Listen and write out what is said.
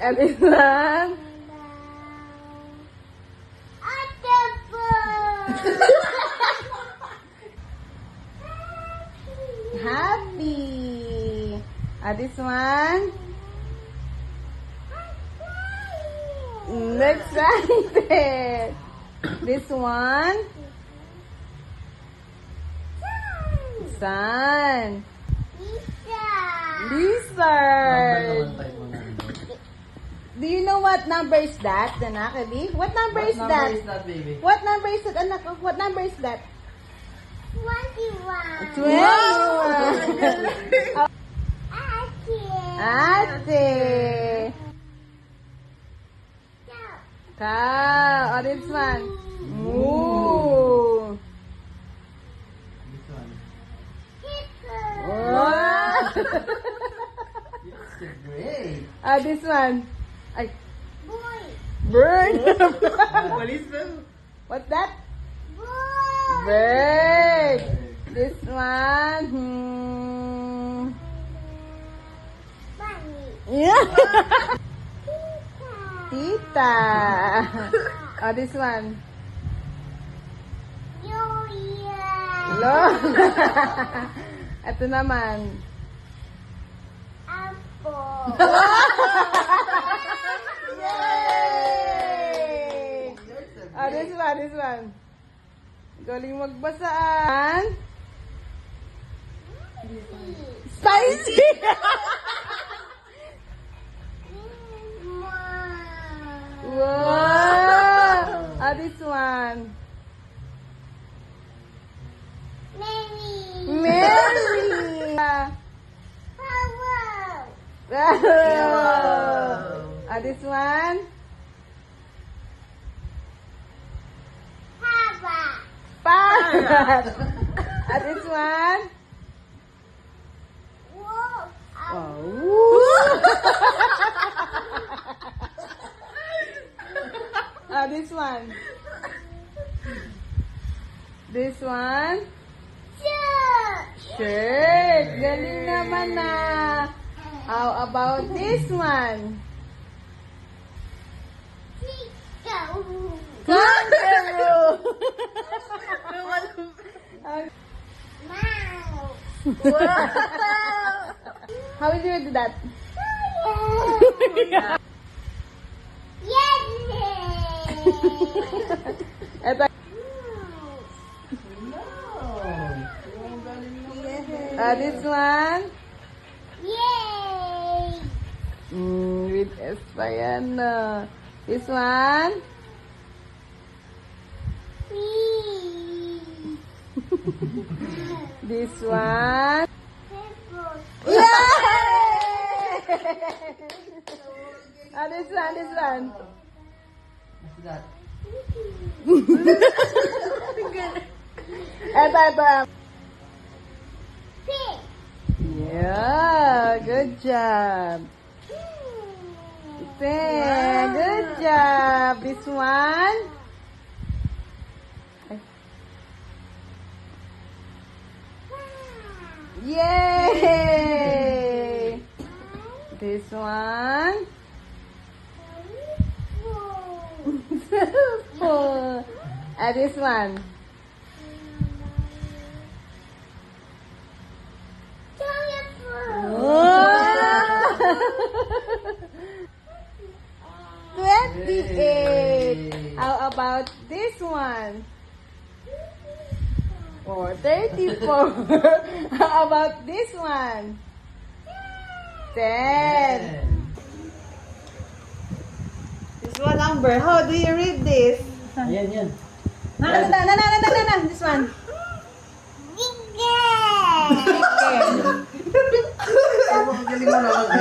And this one. Happy. This one. Excited. This one. Sun. Lizard. Do you know what number is that, Danakabi? What number is that? What number is that, baby? What number is that, anak? What number is that? 21. 21. Ate. Cow. Oh, this one. Moo. This one. Wow. It's great. This one. Ay, Boy. bird. What is that? What's that? Boy. Bird. This one. Bunny. Yeah. Tita. Tita. Oh, this one. Yoya. Hello. Ito naman. Apple. Yay! Oh, this one, this one. Galing magbasaan. Spicy! Wow! Oh, this one. Mary. Mary! Power. This one. Papa. Parrot! This one. Wolf. Oh. This one. This one. Shirt. Shirt. Galing naman na. How about this one? Chico. Kangaroo. Mouse. How will you do that? Yes. Ito. This one. Yay. With S pa yan. This one. Wee. This one. Pepper. Yay! This one, this one. What's that? Ito. Pig. Yeah, good job. Good job. This one. Yay! This one. This one. Wow! 28. How about this one? Or 34. How about this one? 10. This one number. How do you read this? Ayan, yan. This one. Bigger. Okay. Galing mo naman.